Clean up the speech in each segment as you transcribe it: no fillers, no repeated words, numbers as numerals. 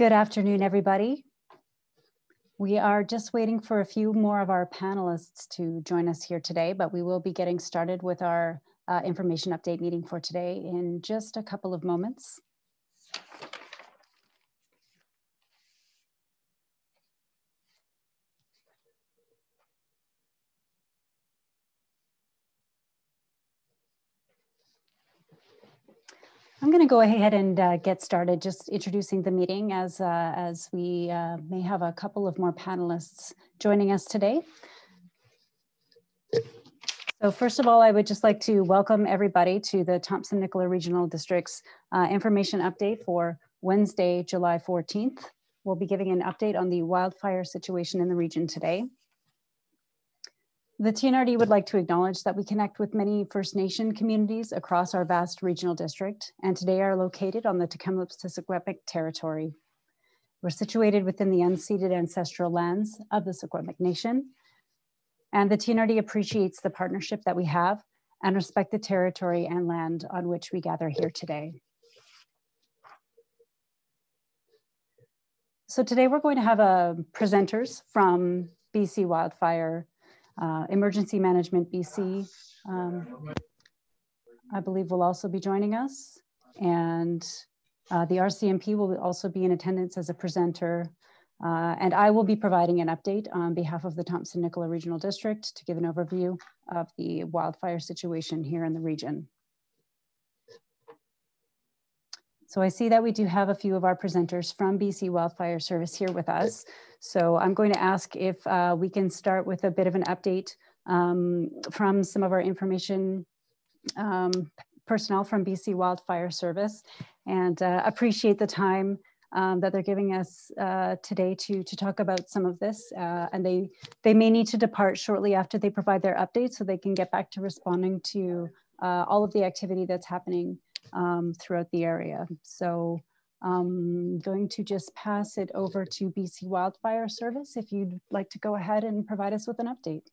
Good afternoon, everybody. We are just waiting for a few more of our panelists to join us here today, but we will be getting started with our information update meeting for today in just a couple of moments. I'm going to go ahead and get started just introducing the meeting as we may have a couple of more panelists joining us today. So first of all, I would just like to welcome everybody to the Thompson-Nicola Regional District's information update for Wednesday, July 14th. We'll be giving an update on the wildfire situation in the region today. The TNRD would like to acknowledge that we connect with many First Nation communities across our vast regional district, and today are located on the Tk'emlúps-te-Secwepemc territory. We're situated within the unceded ancestral lands of the Secwepemc Nation, and the TNRD appreciates the partnership that we have and respect the territory and land on which we gather here today. So today we're going to have presenters from BC Wildfire Emergency Management BC, I believe, will also be joining us, and the RCMP will also be in attendance as a presenter, and I will be providing an update on behalf of the Thompson-Nicola Regional District to give an overview of the wildfire situation here in the region. So I see that we do have a few of our presenters from BC Wildfire Service here with us. So I'm going to ask if we can start with a bit of an update from some of our information personnel from BC Wildfire Service, and appreciate the time that they're giving us today to talk about some of this. And they may need to depart shortly after they provide their update so they can get back to responding to all of the activity that's happening throughout the area. So I'm going to just pass it over to BC Wildfire Service if you'd like to go ahead and provide us with an update.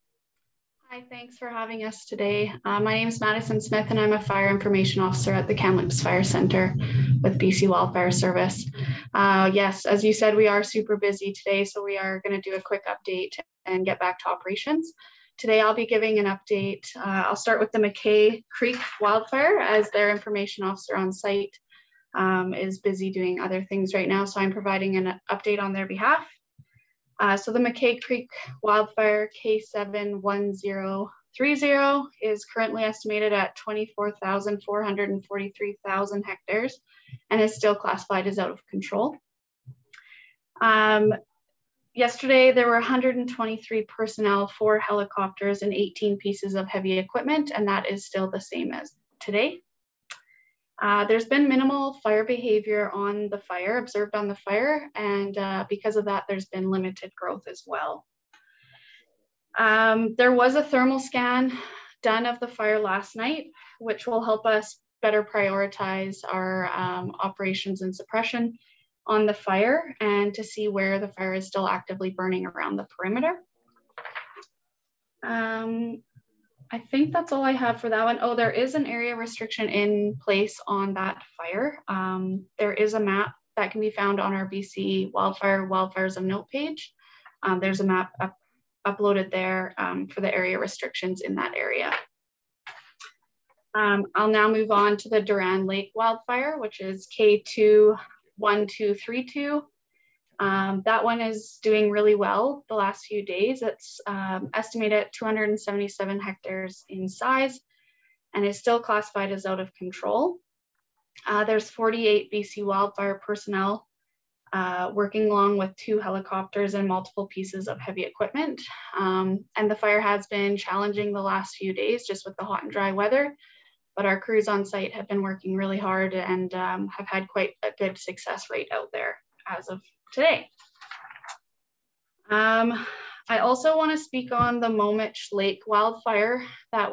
Hi, thanks for having us today. My name is Madison Smith and I'm a Fire Information Officer at the Kamloops Fire Center with BC Wildfire Service. Yes, as you said, we are super busy today, so we are going to do a quick update and get back to operations. Today, I'll be giving an update. I'll start with the McKay Creek wildfire, as their information officer on site is busy doing other things right now. So I'm providing an update on their behalf. So the McKay Creek wildfire K71030 is currently estimated at 24,443,000 hectares and is still classified as out of control. Yesterday, there were 123 personnel, 4 helicopters, and 18 pieces of heavy equipment, and that is still the same as today. There's been minimal fire behavior on the fire, observed on the fire, and because of that, there's been limited growth as well. There was a thermal scan done of the fire last night, which will help us better prioritize our operations and suppression on the fire and to see where the fire is still actively burning around the perimeter. I think that's all I have for that one. Oh, there is an area restriction in place on that fire. There is a map that can be found on our BC Wildfires of Note page. There's a map uploaded there for the area restrictions in that area. I'll now move on to the Durand Lake wildfire, which is K21232. That one is doing really well the last few days. It's estimated at 277 hectares in size and is still classified as out of control. There's 48 BC wildfire personnel working along with 2 helicopters and multiple pieces of heavy equipment. And the fire has been challenging the last few days just with the hot and dry weather, but our crews on site have been working really hard and have had quite a good success rate out there as of today. I also want to speak on the Momich Lake wildfire that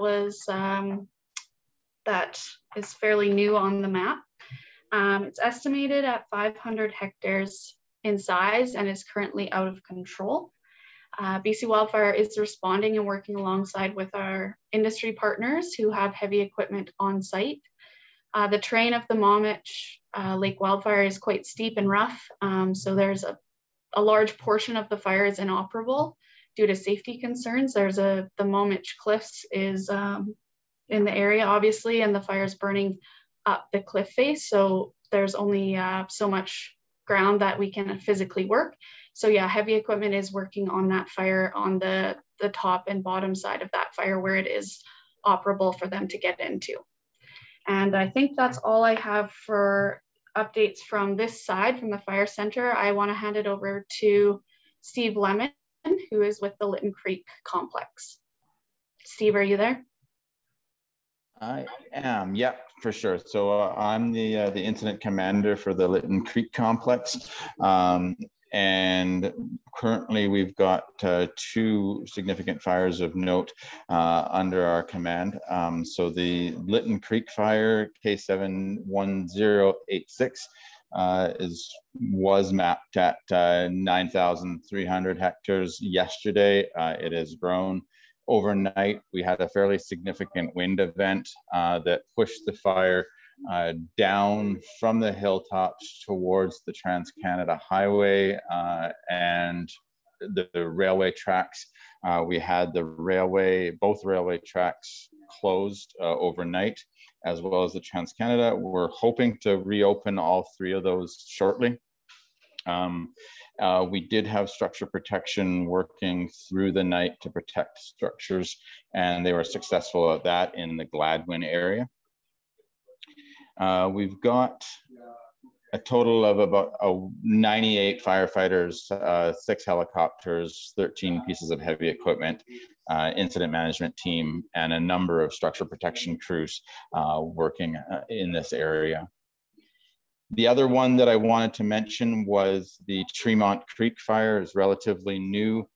is fairly new on the map. It's estimated at 500 hectares in size and is currently out of control. BC Wildfire is responding and working alongside with our industry partners who have heavy equipment on site. The terrain of the Momich Lake Wildfire is quite steep and rough. So there's a large portion of the fire is inoperable due to safety concerns. There's the Momich Cliffs is in the area, obviously, and the fire is burning up the cliff face. So there's only so much ground that we can physically work. So yeah, heavy equipment is working on that fire on the top and bottom side of that fire where it is operable for them to get into. And I think that's all I have for updates from this side, from the fire center. I want to hand it over to Steve Lemon, who is with the Lytton Creek Complex. Steve, are you there? I am, yep, for sure. So I'm the incident commander for the Lytton Creek Complex. And currently we've got 2 significant fires of note under our command. So the Lytton Creek fire, K71086, was mapped at 9,300 hectares yesterday. It has grown. Overnight, we had a fairly significant wind event that pushed the fire down from the hilltops towards the Trans-Canada Highway and the railway tracks. We had both railway tracks closed overnight, as well as the Trans-Canada. We're hoping to reopen all 3 of those shortly. We did have structure protection working through the night to protect structures, and they were successful at that in the Gladwin area. We've got a total of about 98 firefighters, 6 helicopters, 13 pieces of heavy equipment, incident management team, and a number of structure protection crews working in this area. The other one that I wanted to mention was the Tremont Creek fire. Is relatively new.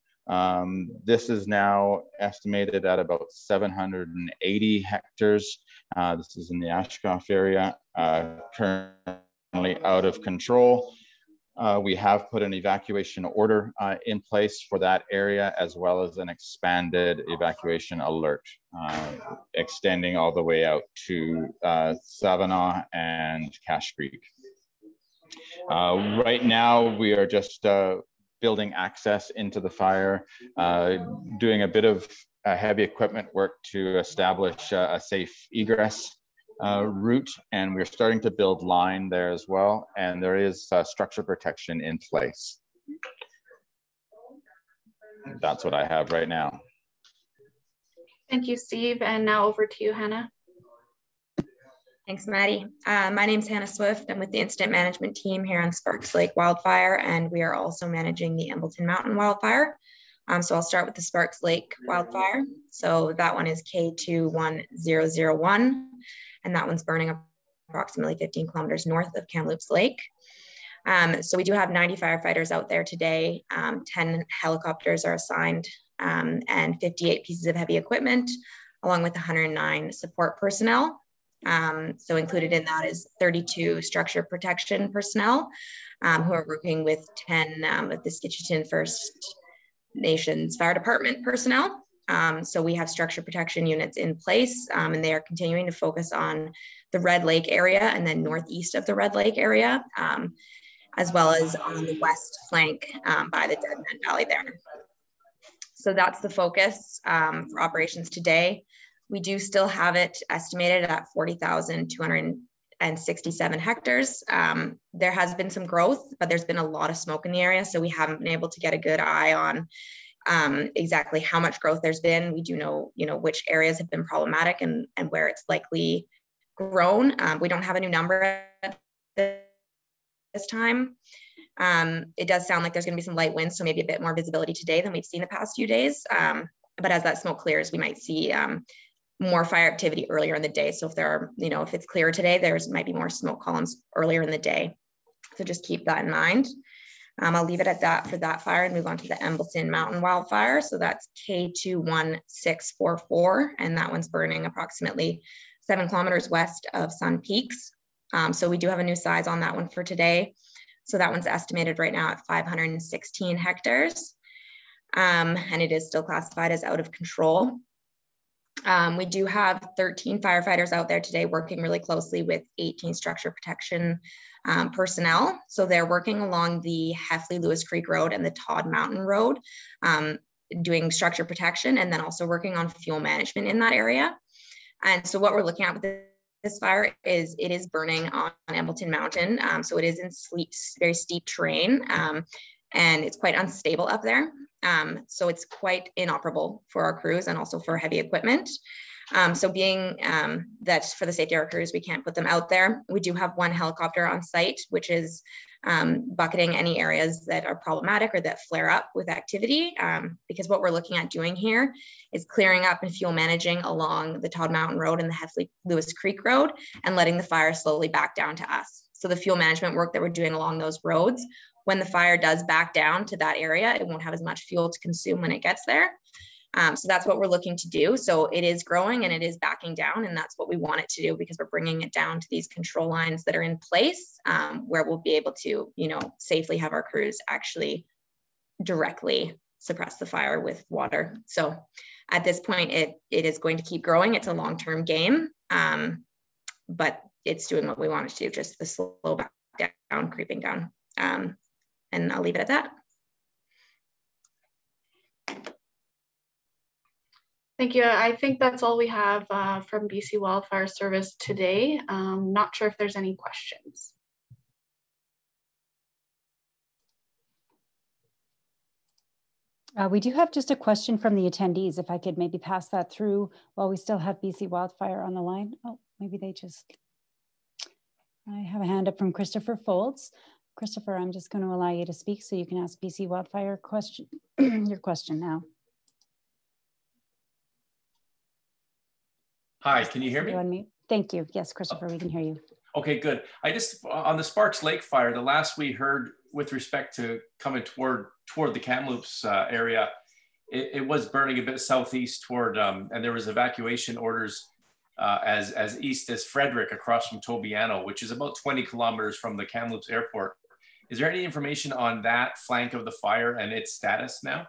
This is now estimated at about 780 hectares. This is in the Ashkoff area, currently out of control. We have put an evacuation order in place for that area, as well as an expanded evacuation alert, extending all the way out to Savannah and Cache Creek. Right now, we are just building access into the fire, doing a bit of heavy equipment work to establish a safe egress route, and we're starting to build line there as well, and there is structure protection in place. That's what I have right now. Thank you, Steve, and now over to you, Hannah. Thanks, Maddie. My name's Hannah Swift. I'm with the incident management team here on Sparks Lake Wildfire, and we are also managing the Embleton Mountain Wildfire. So I'll start with the Sparks Lake Wildfire. So that one is K21001, and that one's burning approximately 15 kilometers north of Kamloops Lake. So we do have 90 firefighters out there today. 10 helicopters are assigned, and 58 pieces of heavy equipment, along with 109 support personnel. So included in that is 32 structure protection personnel who are working with 10 of the Skitcheton First Nations Fire Department personnel. So we have structure protection units in place, and they are continuing to focus on the Red Lake area and then northeast of the Red Lake area, as well as on the west flank by the Dead Man Valley there. So that's the focus for operations today. We do still have it estimated at 40,267 hectares. There has been some growth, but there's been a lot of smoke in the area, so we haven't been able to get a good eye on exactly how much growth there's been. We do know, which areas have been problematic and where it's likely grown. We don't have a new number at this time. It does sound like there's going to be some light winds, so maybe a bit more visibility today than we've seen the past few days. But as that smoke clears, we might see more fire activity earlier in the day. So if there are, if it's clear today, might be more smoke columns earlier in the day. So just keep that in mind. I'll leave it at that for that fire and move on to the Embleton Mountain Wildfire. So that's K21644, and that one's burning approximately 7 kilometers west of Sun Peaks. So we do have a new size on that one for today. So that one's estimated right now at 516 hectares. And it is still classified as out of control. We do have 13 firefighters out there today working really closely with 18 structure protection personnel. So they're working along the Heffley Lewis Creek Road and the Todd Mountain Road, doing structure protection, and then also working on fuel management in that area. And so what we're looking at with this fire is it is burning on Embleton Mountain. So it is in very steep terrain, and it's quite unstable up there. So it's quite inoperable for our crews and also for heavy equipment. So being that for the safety of our crews, we can't put them out there. We do have one helicopter on site, which is bucketing any areas that are problematic or that flare up with activity. Because what we're looking at doing here is clearing up and fuel managing along the Todd Mountain Road and the Heffley Lewis Creek Road and letting the fire slowly back down to us. So the fuel management work that we're doing along those roads, when the fire does back down to that area, it won't have as much fuel to consume when it gets there. So that's what we're looking to do. So it is growing and it is backing down, and that's what we want it to do because we're bringing it down to these control lines that are in place, where we'll be able to, safely have our crews actually directly suppress the fire with water. So at this point, it is going to keep growing. It's a long-term game, but it's doing what we want it to do, just the slow back down, creeping down. And I'll leave it at that. Thank you. I think that's all we have from BC Wildfire Service today. Not sure if there's any questions. We do have just a question from the attendees. If I could maybe pass that through while we still have BC Wildfire on the line. Oh, maybe they just, I have a hand up from Christopher Folds. Christopher, I'm just going to allow you to speak so you can ask BC Wildfire question, your question now. Hi, can you hear me? Thank you. Yes, Christopher, we can hear you. Okay, good. I just, on the Sparks Lake fire, the last we heard with respect to coming toward the Kamloops area, it was burning a bit southeast toward, and there was evacuation orders as east as Frederick across from Tobiano, which is about 20 kilometers from the Kamloops airport. Is there any information on that flank of the fire and its status now?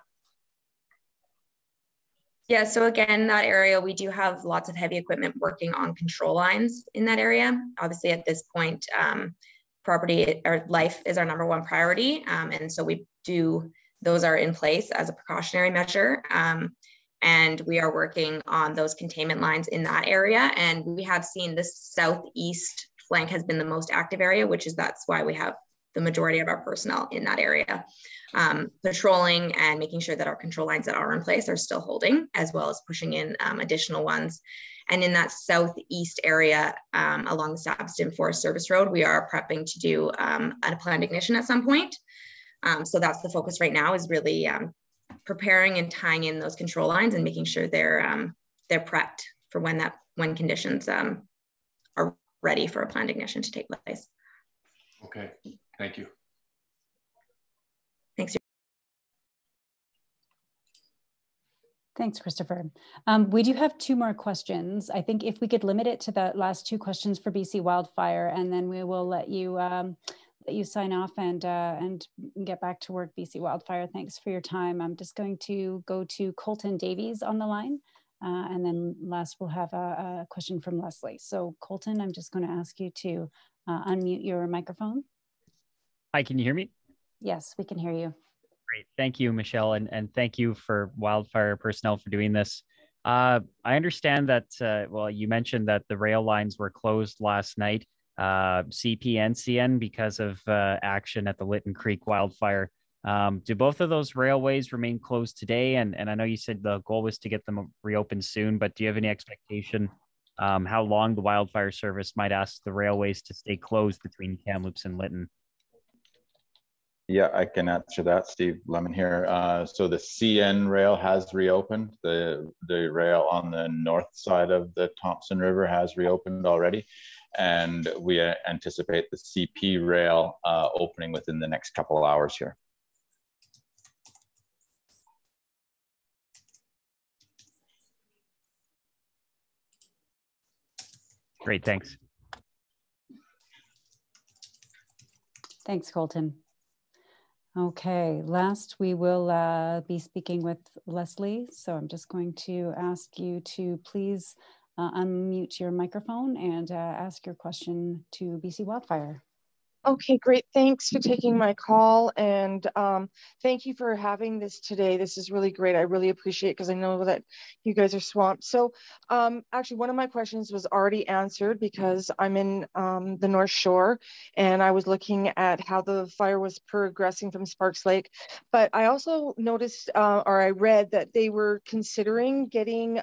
Yeah, so again, that area, we do have lots of heavy equipment working on control lines in that area. Obviously at this point, property or life is our #1 priority. And so those are in place as a precautionary measure. And we are working on those containment lines in that area. And we have seen the southeast flank has been the most active area, that's why we have the majority of our personnel in that area, patrolling and making sure that our control lines that are in place are still holding, as well as pushing in additional ones. And in that southeast area along the Saxton Forest Service Road, we are prepping to do a planned ignition at some point. So that's the focus right now, is really preparing and tying in those control lines and making sure they're prepped for when conditions are ready for a planned ignition to take place. Okay, thank you. Thanks. Thanks, Christopher. We do have 2 more questions. I think if we could limit it to the last 2 questions for BC Wildfire, and then we will let you sign off and get back to work, BC Wildfire. Thanks for your time. I'm just going to go to Colton Davies on the line, and then last we'll have a question from Leslie. So Colton, I'm just going to ask you to unmute your microphone. Hi, can you hear me? Yes, we can hear you. Great. Thank you, Michelle. And thank you for wildfire personnel for doing this. I understand that, well, you mentioned that the rail lines were closed last night, CP and CN, because of action at the Lytton Creek wildfire. Do both of those railways remain closed today? And I know you said the goal was to get them reopened soon, but do you have any expectation how long the wildfire service might ask the railways to stay closed between Kamloops and Lytton? Yeah, I can answer that. Steve Lemon here. So the CN rail has reopened. The rail on the north side of the Thompson River has reopened already. And we anticipate the CP rail opening within the next couple of hours here. Great, thanks. Thanks, Colton. Okay, last we will be speaking with Leslie. So I'm just going to ask you to please unmute your microphone and ask your question to BC Wildfire. Okay, great. Thanks for taking my call, and thank you for having this today. This is really great. I really appreciate it because I know that you guys are swamped. So actually, one of my questions was already answered because I'm in the North Shore, and I was looking at how the fire was progressing from Sparks Lake. But I also noticed, or I read that they were considering getting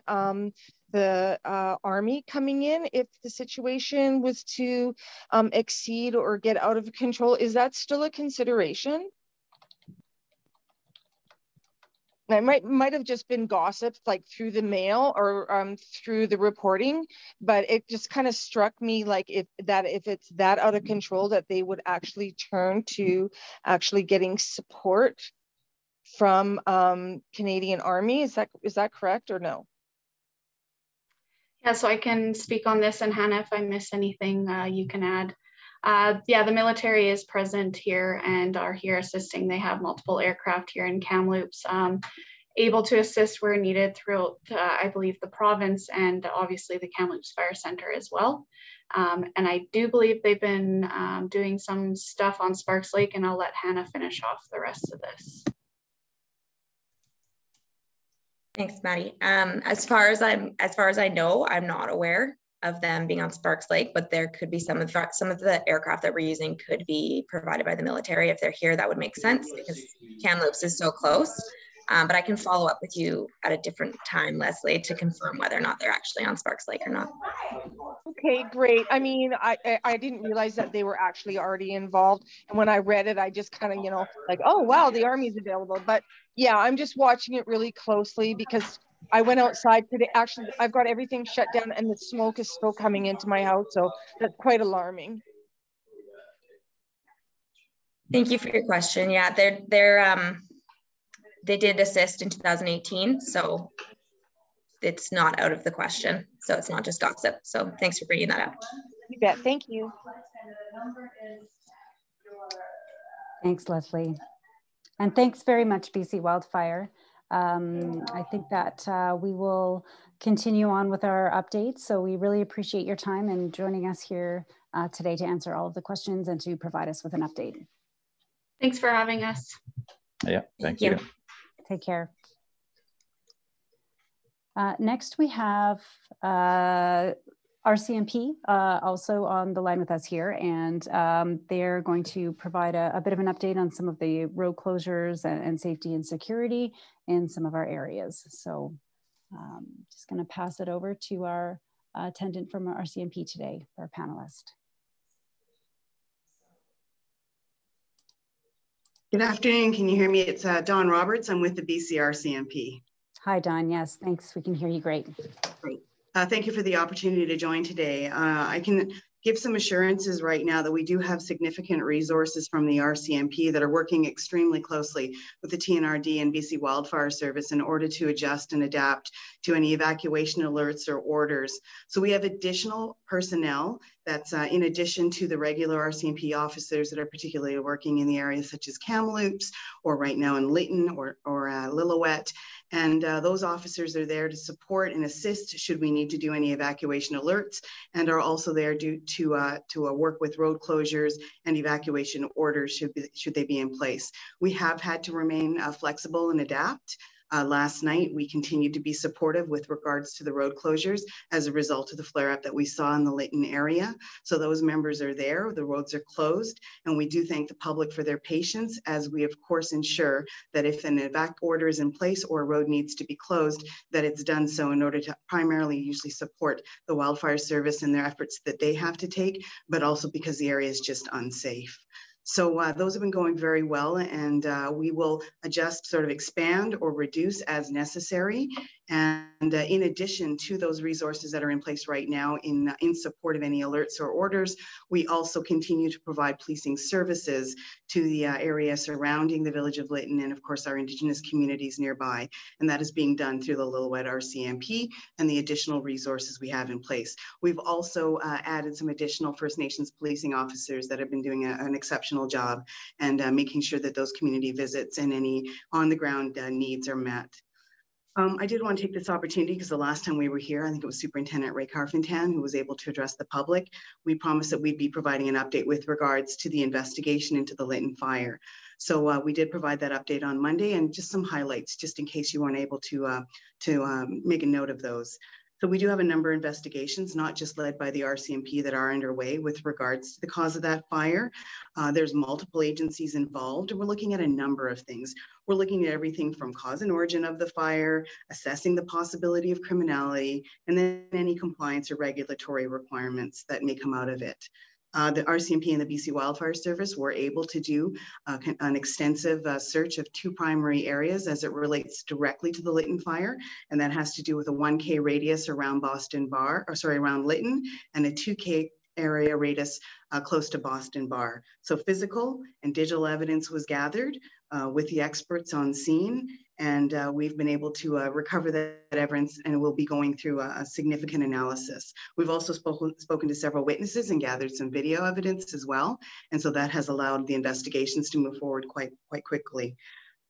the Army coming in if the situation was to exceed or get out of control. Is that still a consideration? I might have just been gossiped like through the mail or through the reporting, but it just kind of struck me like if it's that out of control that they would actually turn to actually getting support from Canadian Army. Is that correct or no? Yeah, so I can speak on this, and Hannah, if I miss anything, you can add. Yeah, the military is present here and are here assisting. They have multiple aircraft here in Kamloops, able to assist where needed throughout, I believe, the province and obviously the Kamloops Fire Center as well. And I do believe they've been doing some stuff on Sparks Lake, and I'll let Hannah finish off the rest of this. Thanks, Maddie. As far as I know, I'm not aware of them being on Sparks Lake, but there could be some of the aircraft that we're using could be provided by the military. If they're here, that would make sense because Kamloops is so close. But I can follow up with you at a different time, Leslie, to confirm whether or not they're actually on Sparks Lake or not. Okay, great. I mean, I didn't realize that they were actually already involved. And when I read it, I just kind of, like, oh, wow, the Army's available. But yeah, I'm just watching it really closely because I went outside today. Actually, I've got everything shut down and the smoke is still coming into my house. So that's quite alarming. Thank you for your question. Yeah, they did assist in 2018, so it's not out of the question. So it's not just gossip. So thanks for bringing that up. You bet. Thank you. Thanks, Leslie. And thanks very much, BC Wildfire. I think that we will continue on with our updates. So we really appreciate your time and joining us here today to answer all of the questions and to provide us with an update. Thanks for having us. Yeah, thank you. Take care. Next, we have RCMP also on the line with us here, and they're going to provide a bit of an update on some of the road closures and safety and security in some of our areas. So just going to pass it over to our attendant from RCMP today, our panelist. Good afternoon. Can you hear me? It's Dawn Roberts. I'm with the BC RCMP. Hi, Dawn. Yes, thanks. We can hear you great. Great. Thank you for the opportunity to join today. I can give some assurances right now that we do have significant resources from the RCMP that are working extremely closely with the TNRD and BC Wildfire Service in order to adjust and adapt to any evacuation alerts or orders. So we have additional personnel that's in addition to the regular RCMP officers that are particularly working in the areas such as Kamloops or right now in Lytton or Lillooet. And those officers are there to support and assist should we need to do any evacuation alerts, and are also there to work with road closures and evacuation orders should they be in place. We have had to remain flexible and adapt. Last night, we continued to be supportive with regards to the road closures as a result of the flare-up that we saw in the Lytton area. So those members are there, the roads are closed, and we do thank the public for their patience as we, of course, ensure that if an evac order is in place or a road needs to be closed, that it's done so in order to primarily usually support the wildfire service and their efforts that they have to take, but also because the area is just unsafe. So those have been going very well, and we will adjust, sort of expand or reduce as necessary. And And in addition to those resources that are in place right now in support of any alerts or orders, we also continue to provide policing services to the area surrounding the village of Lytton and of course our Indigenous communities nearby. And that is being done through the Lillooet RCMP and the additional resources we have in place. We've also added some additional First Nations policing officers that have been doing an exceptional job and making sure that those community visits and any on the ground needs are met. I did want to take this opportunity because the last time we were here, I think it was Superintendent Ray Carfentan who was able to address the public. We promised that we'd be providing an update with regards to the investigation into the Lytton fire. So we did provide that update on Monday and just some highlights, just in case you weren't able to make a note of those. So we do have a number of investigations, not just led by the RCMP, that are underway with regards to the cause of that fire. There's multiple agencies involved, and we're looking at a number of things. We're looking at everything from cause and origin of the fire, assessing the possibility of criminality, and then any compliance or regulatory requirements that may come out of it. The RCMP and the BC Wildfire Service were able to do an extensive search of 2 primary areas as it relates directly to the Lytton fire, and that has to do with a 1K radius around around Lytton, and a 2K area radius close to Boston Bar. So physical and digital evidence was gathered with the experts on scene, and we've been able to recover that evidence, and we'll be going through a significant analysis. We've also spoken to several witnesses and gathered some video evidence as well, and so that has allowed the investigations to move forward quite quickly.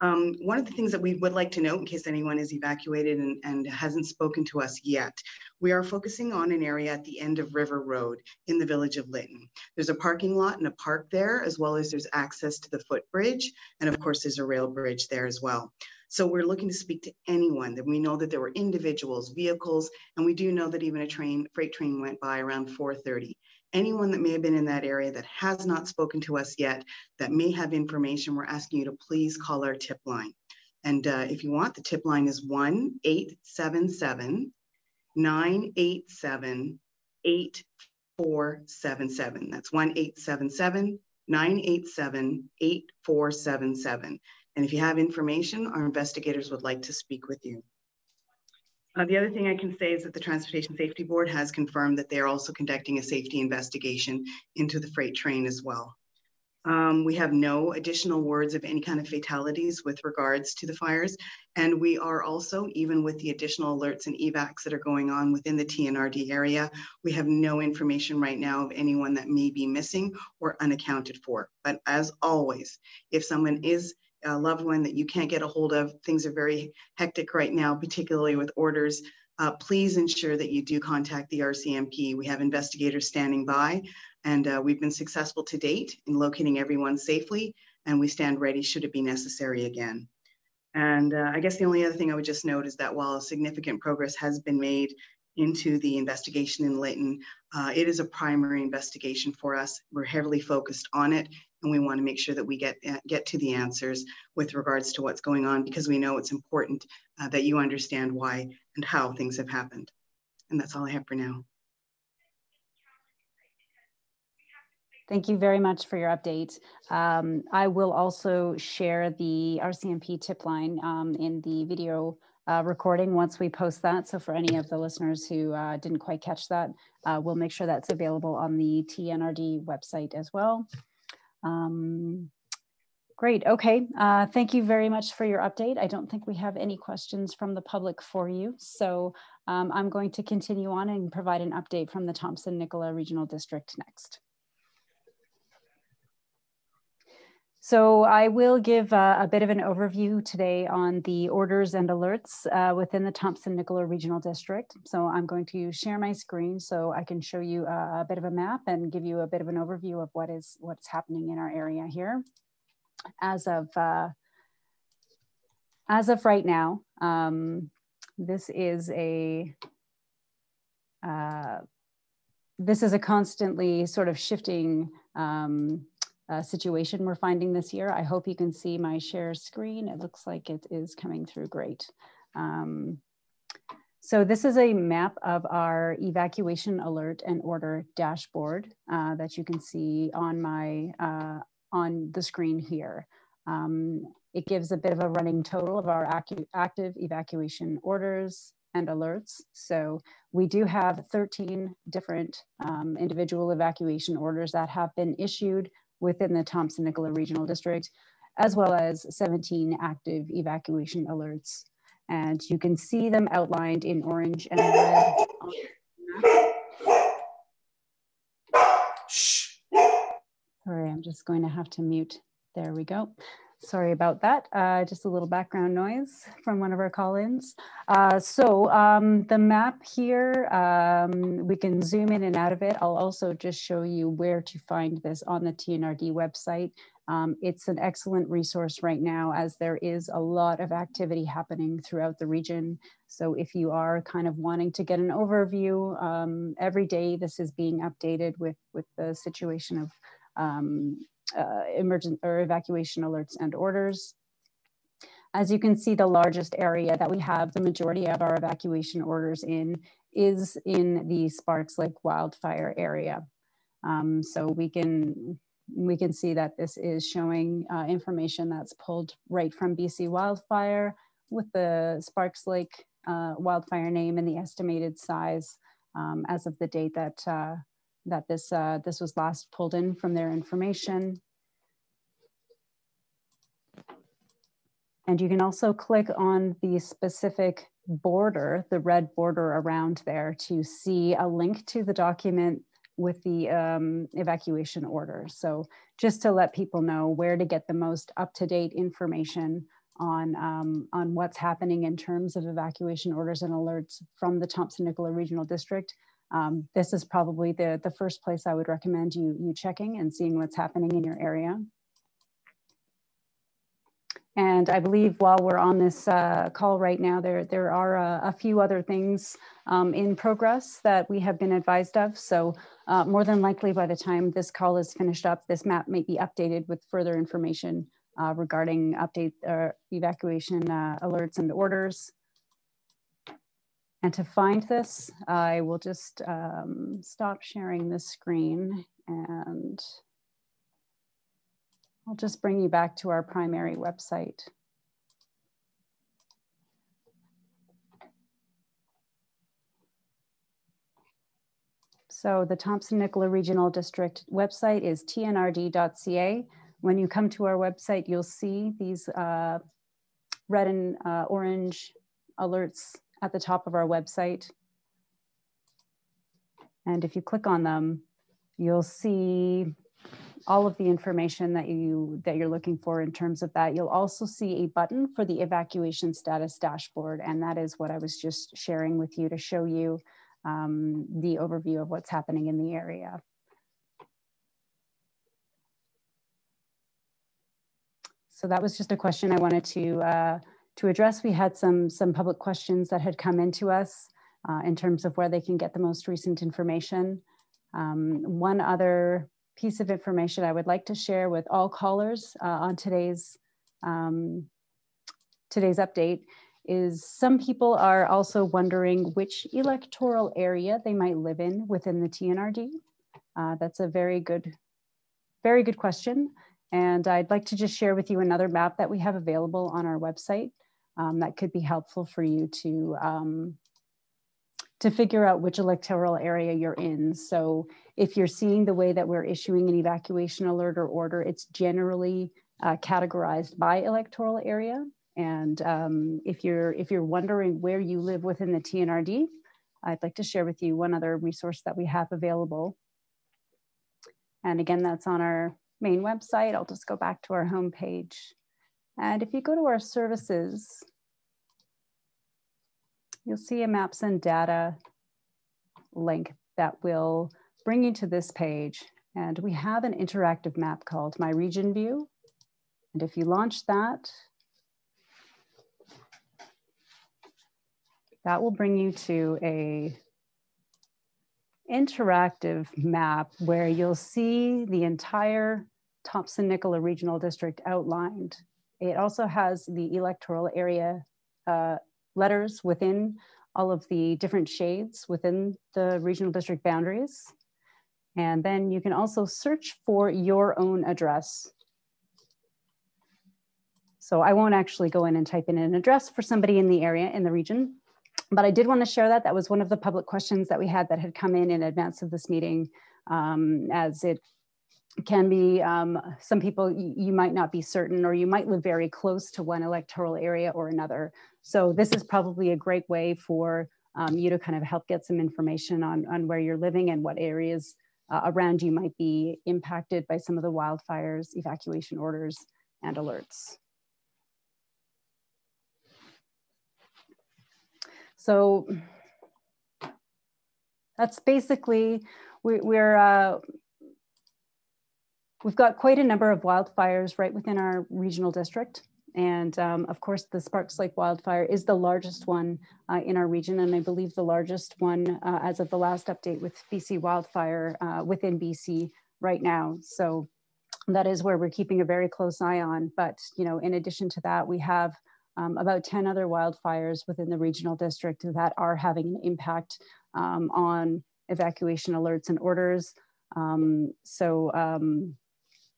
One of the things that we would like to note, in case anyone is evacuated and hasn't spoken to us yet, we are focusing on an area at the end of River Road in the village of Lytton. There's a parking lot and a park there, as well as there's access to the footbridge. And of course, there's a rail bridge there as well. So we're looking to speak to anyone that we know that there were individuals, vehicles, and we do know that even a freight train went by around 4:30. Anyone that may have been in that area that has not spoken to us yet, that may have information, we're asking you to please call our tip line. And if you want, the tip line is 1-877-987-8477. That's 1-877-987-8477. And if you have information, our investigators would like to speak with you. The other thing I can say is that the Transportation Safety Board has confirmed that they're also conducting a safety investigation into the freight train as well. We have no additional words of any kind of fatalities with regards to the fires. And we are also, even with the additional alerts and evacs that are going on within the TNRD area, we have no information right now of anyone that may be missing or unaccounted for. But as always, if someone is a loved one that you can't get a hold of, things are very hectic right now, particularly with orders, please ensure that you do contact the RCMP. We have investigators standing by, and we've been successful to date in locating everyone safely, and we stand ready should it be necessary again. And I guess the only other thing I would just note is that while significant progress has been made into the investigation in Lytton, it is a primary investigation for us. We're heavily focused on it, and we want to make sure that we get to the answers with regards to what's going on, because we know it's important that you understand why and how things have happened. And that's all I have for now. Thank you very much for your update. I will also share the RCMP tip line in the video recording once we post that. So for any of the listeners who didn't quite catch that, we'll make sure that's available on the TNRD website as well. Great, okay. Thank you very much for your update. I don't think we have any questions from the public for you. So I'm going to continue on and provide an update from the Thompson-Nicola Regional District next. So I will give a bit of an overview today on the orders and alerts within the Thompson-Nicola Regional District. So I'm going to share my screen so I can show you a bit of a map and give you a bit of an overview of what's happening in our area here. As of right now, this is a constantly sort of shifting situation we're finding this year. I hope you can see my share screen. It looks like it is coming through great. So this is a map of our evacuation alert and order dashboard that you can see on the screen here. It gives a bit of a running total of our active evacuation orders, and alerts. So we do have 13 different individual evacuation orders that have been issued within the Thompson-Nicola Regional District, as well as 17 active evacuation alerts. And you can see them outlined in orange and red. Sorry, I'm just going to have to mute. There we go. Sorry about that. Just a little background noise from one of our call-ins. The map here, we can zoom in and out of it. I'll also just show you where to find this on the TNRD website. It's an excellent resource right now, as there is a lot of activity happening throughout the region. So if you are kind of wanting to get an overview, every day this is being updated with the situation of emergent or evacuation alerts and orders. As you can see, the largest area that we have the majority of our evacuation orders in is in the Sparks Lake wildfire area. So we can see that this is showing information that's pulled right from BC Wildfire with the Sparks Lake wildfire name and the estimated size as of the date that this was last pulled in from their information. And you can also click on the specific border, the red border around there, to see a link to the document with the evacuation order. So just to let people know where to get the most up-to-date information on what's happening in terms of evacuation orders and alerts from the Thompson-Nicola Regional District. This is probably the first place I would recommend you checking and seeing what's happening in your area. And I believe while we're on this call right now, there are a few other things in progress that we have been advised of. So more than likely by the time this call is finished up, this map may be updated with further information regarding evacuation alerts and orders. And to find this, I will just stop sharing this screen, and I'll just bring you back to our primary website. So the Thompson-Nicola Regional District website is tnrd.ca. When you come to our website, you'll see these red and orange alerts at the top of our website. And if you click on them, you'll see all of the information that you're looking for in terms of that. You'll also see a button for the evacuation status dashboard, and that is what I was just sharing with you to show you the overview of what's happening in the area. So that was just a question I wanted to address. We had some public questions that had come into us in terms of where they can get the most recent information. One other piece of information I would like to share with all callers on today's update is some people are also wondering which electoral area they might live in within the TNRD. That's a very good question. And I'd like to just share with you another map that we have available on our website that could be helpful for you to figure out which electoral area you're in. So if you're seeing the way that we're issuing an evacuation alert or order, it's generally categorized by electoral area. And if you're wondering where you live within the TNRD, I'd like to share with you one other resource that we have available. And again, that's on our main website. I'll just go back to our homepage. And if you go to our services, you'll see a maps and data link that will bring you to this page. And we have an interactive map called My Region View. And if you launch that, that will bring you to a interactive map where you'll see the entire Thompson-Nicola Regional District outlined. It also has the electoral area letters within all of the different shades within the regional district boundaries. And then you can also search for your own address. So I won't actually go in and type in an address for somebody in the area, in the region, But I did want to share that. That was one of the public questions that we had that had come in advance of this meeting, as it can be, some people, you might not be certain, or you might live very close to one electoral area or another. So this is probably a great way for you to kind of help get some information on where you're living and what areas around you might be impacted by some of the wildfires, evacuation orders, and alerts. So that's basically, we've got quite a number of wildfires right within our regional district. And of course, the Sparks Lake wildfire is the largest one in our region. And I believe the largest one as of the last update with BC Wildfire within BC right now. So that is where we're keeping a very close eye on. But, you know, in addition to that, we have about 10 other wildfires within the regional district that are having an impact on evacuation alerts and orders.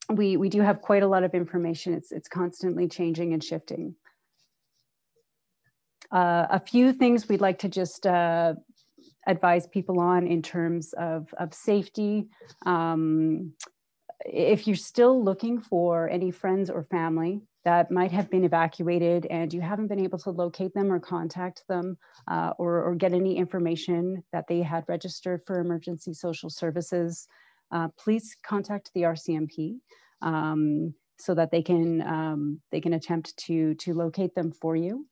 We do have quite a lot of information. It's constantly changing and shifting. A few things we'd like to just advise people on in terms of safety. If you're still looking for any friends or family that might have been evacuated and you haven't been able to locate them or contact them or get any information that they had registered for emergency social services, please contact the RCMP so that they can attempt to locate them for you.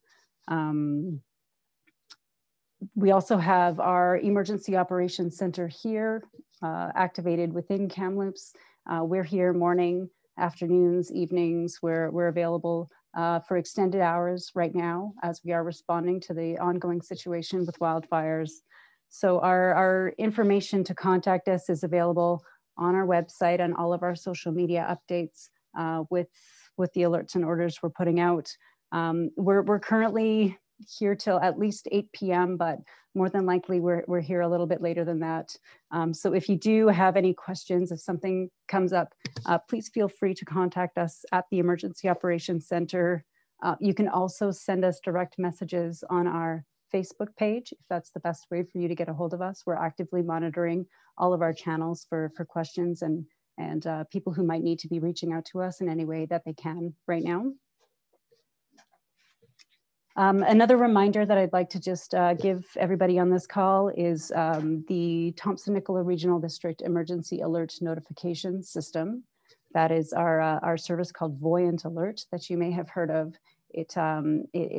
We also have our Emergency Operations Center here activated within Kamloops. We're here morning, afternoons, evenings. We're available for extended hours right now as we are responding to the ongoing situation with wildfires. So our information to contact us is available on our website and all of our social media updates with the alerts and orders we're putting out. We're currently here till at least 8 p.m., but more than likely we're here a little bit later than that. So if you do have any questions, if something comes up, please feel free to contact us at the Emergency Operations Center. You can also send us direct messages on our Facebook page, if that's the best way for you to get a hold of us. We're actively monitoring all of our channels for questions and people who might need to be reaching out to us in any way that they can right now. Another reminder that I'd like to just give everybody on this call is the Thompson-Nicola Regional District Emergency Alert Notification System. That is our service called Voyant Alert that you may have heard of. It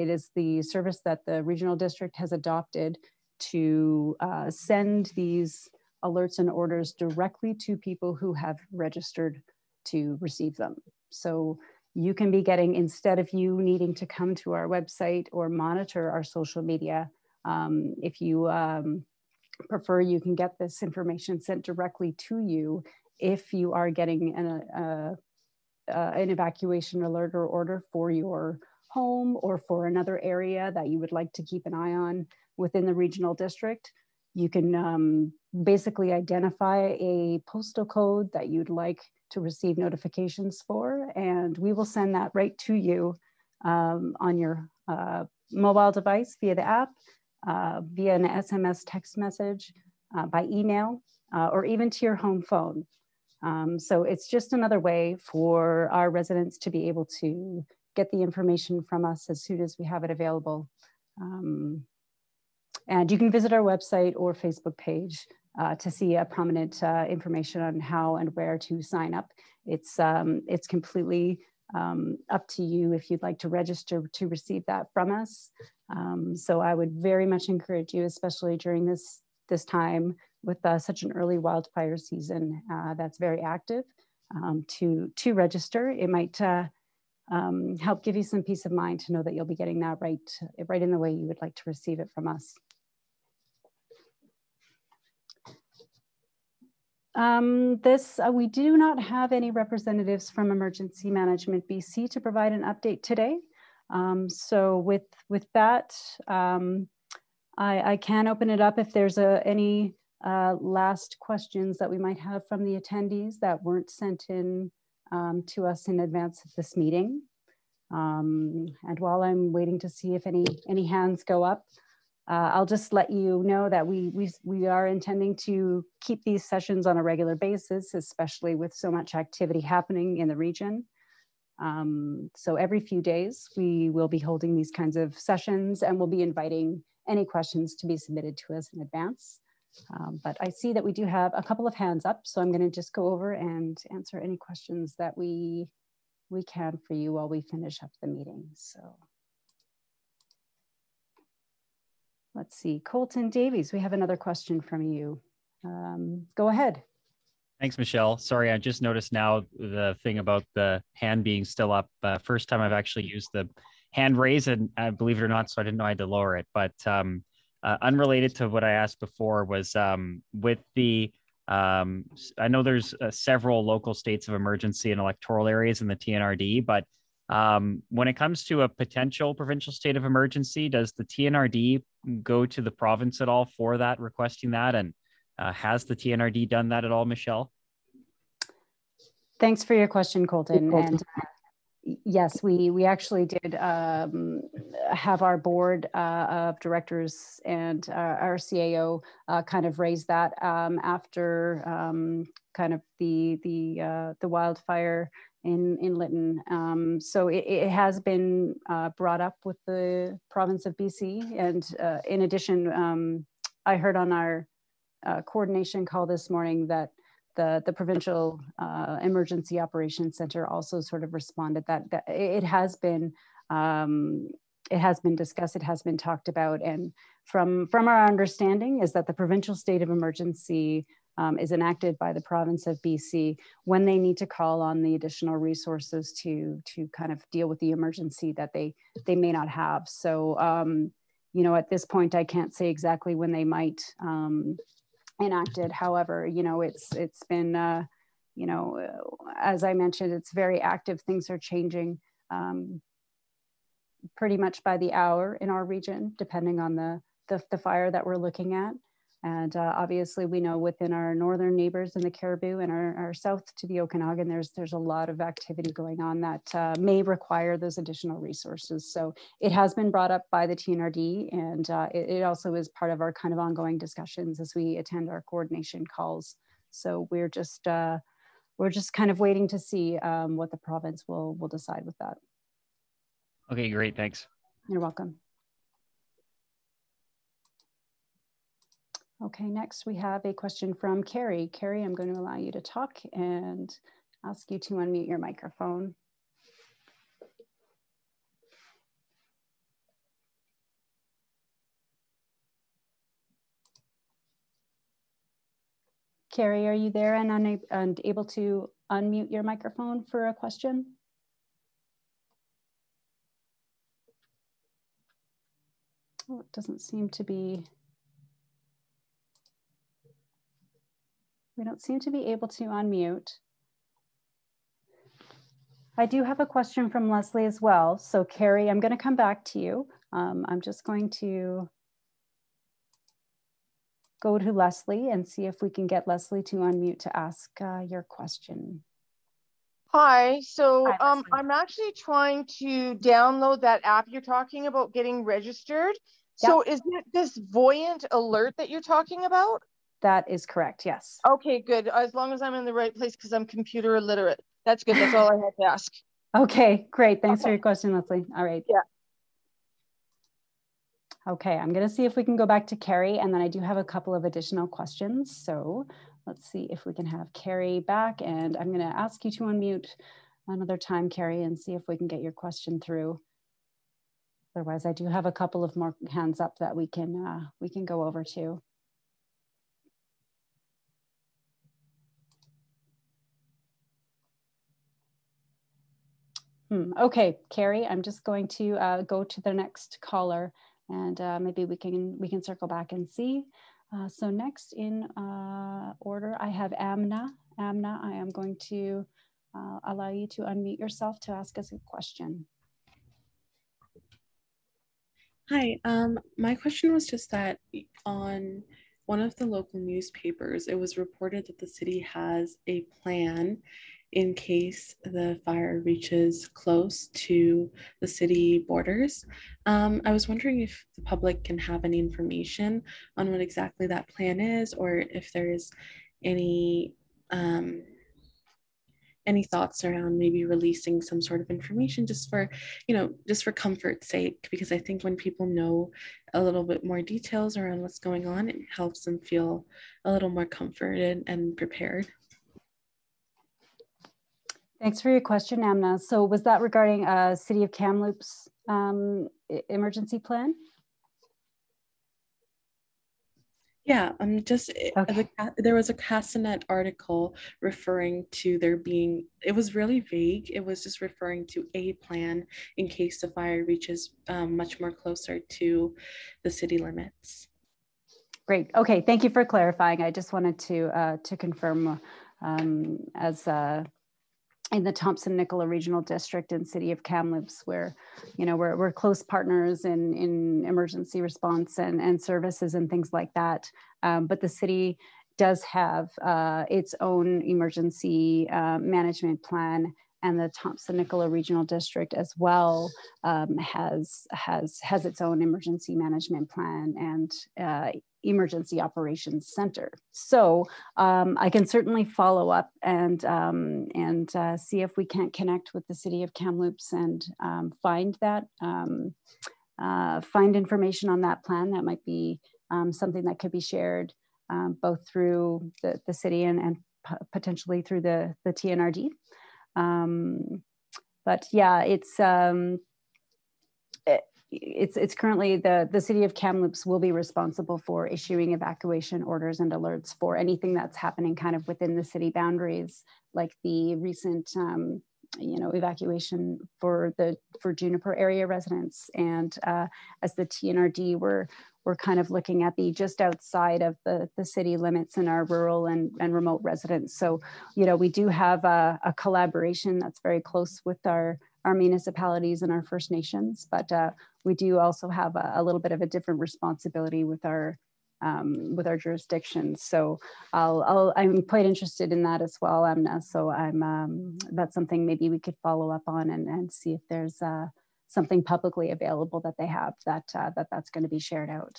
is the service that the regional district has adopted to send these alerts and orders directly to people who have registered to receive them. So you can be getting, instead of you needing to come to our website or monitor our social media, if you prefer, you can get this information sent directly to you if you are getting an evacuation alert or order for your home or for another area that you would like to keep an eye on within the regional district. You can basically identify a postal code that you'd like to receive notifications for, and we will send that right to you on your mobile device via the app, via an SMS text message, by email, or even to your home phone. So it's just another way for our residents to be able to get the information from us as soon as we have it available. And you can visit our website or Facebook page to see a prominent information on how and where to sign up. It's completely up to you if you'd like to register to receive that from us. So I would very much encourage you, especially during this time with such an early wildfire season that's very active, to register. It might help give you some peace of mind to know that you'll be getting that right in the way you would like to receive it from us. We do not have any representatives from Emergency Management BC to provide an update today. So with that, I can open it up if there's any last questions that we might have from the attendees that weren't sent in to us in advance of this meeting. And while I'm waiting to see if any hands go up, I'll just let you know that we are intending to keep these sessions on a regular basis, especially with so much activity happening in the region. So every few days, we will be holding these kinds of sessions, and we'll be inviting any questions to be submitted to us in advance. But I see that we do have a couple of hands up, so I'm going to just go over and answer any questions that we can for you while we finish up the meeting. So let's see, Colton Davies, we have another question from you. Go ahead. Thanks, Michelle. Sorry, I just noticed now the thing about the hand being still up. First time I've actually used the hand raise, and believe it or not, so I didn't know I had to lower it. But unrelated to what I asked before was with the, I know there's several local states of emergency in electoral areas in the TNRD, but when it comes to a potential provincial state of emergency, does the TNRD go to the province at all for that, requesting that? And has the TNRD done that at all, Michelle? Thanks for your question, Colton. And yes, we actually did have our board of directors and our CAO kind of raise that after kind of the wildfire in Lytton. So it has been brought up with the province of BC. And in addition, I heard on our coordination call this morning that the Provincial Emergency Operations Center also sort of responded that it has been discussed, it has been talked about, and from our understanding is that the provincial state of emergency is enacted by the province of BC when they need to call on the additional resources to kind of deal with the emergency that they may not have. So you know, at this point, I can't say exactly when they might enacted. However, you know, it's been, you know, as I mentioned, it's very active. Things are changing pretty much by the hour in our region, depending on the fire that we're looking at. And obviously, we know within our northern neighbors in the Cariboo and our south to the Okanagan, there's a lot of activity going on that may require those additional resources. So it has been brought up by the TNRD, and it also is part of our kind of ongoing discussions as we attend our coordination calls. So we're just kind of waiting to see what the province will decide with that. Okay, great, thanks. You're welcome. Okay, next we have a question from Carrie. Carrie, I'm going to allow you to talk and ask you to unmute your microphone. Carrie, are you there and able to unmute your microphone for a question? Oh, it doesn't seem to be. We don't seem to be able to unmute. I do have a question from Leslie as well. So Carrie, I'm going to come back to you. I'm just going to go to Leslie and see if we can get Leslie to unmute to ask your question. Hi, so Hi, I'm actually trying to download that app you're talking about getting registered. So is it this Voyant alert that you're talking about? That is correct, yes. Okay, good. As long as I'm in the right place because I'm computer illiterate. That's good. That's all I had to ask. Okay, great. Thanks for your question, Leslie. All right. Yeah. Okay, I'm going to see if we can go back to Carrie, and then I do have a couple of additional questions. So let's see if we can have Carrie back, and I'm going to ask you to unmute another time, Carrie, and see if we can get your question through. Otherwise, I do have a couple of more hands up that we can go over to. Okay, Carrie, I'm just going to go to the next caller, and maybe we can circle back and see. So next in order, I have Amna. Amna, I am going to allow you to unmute yourself to ask us a question. Hi, my question was just that on one of the local newspapers, it was reported that the city has a plan in case the fire reaches close to the city borders. I was wondering if the public can have any information on what exactly that plan is, or if there is any thoughts around maybe releasing some sort of information just for, just for comfort's sake, because I think when people know a little bit more details around what's going on, it helps them feel a little more comforted and prepared. Thanks for your question, Amna. So was that regarding City of Kamloops emergency plan? Yeah, just Okay. there was a Castanet article referring to there being, it was really vague. It was just referring to a plan in case the fire reaches much more closer to the city limits. Great. Okay. Thank you for clarifying. I just wanted to confirm as in the Thompson-Nicola Regional District and City of Kamloops, where, we're close partners in emergency response and services and things like that. But the city does have its own emergency management plan, and the Thompson-Nicola Regional District as well has its own emergency management plan and emergency operations center. So I can certainly follow up and see if we can't connect with the City of Kamloops and find information on that plan. That might be something that could be shared both through the city and potentially through the TNRD. But yeah, it's currently the City of Kamloops will be responsible for issuing evacuation orders and alerts for anything that's happening kind of within the city boundaries, like the recent evacuation for Juniper area residents. And as the TNRD, we're kind of looking at the just outside of the city limits in our rural and remote residents. So, we do have a collaboration that's very close with our municipalities and our First Nations, but we do also have a little bit of a different responsibility with our jurisdictions. So I'm quite interested in that as well, Amna. So that's something maybe we could follow up on and see if there's something publicly available that they have that's going to be shared out.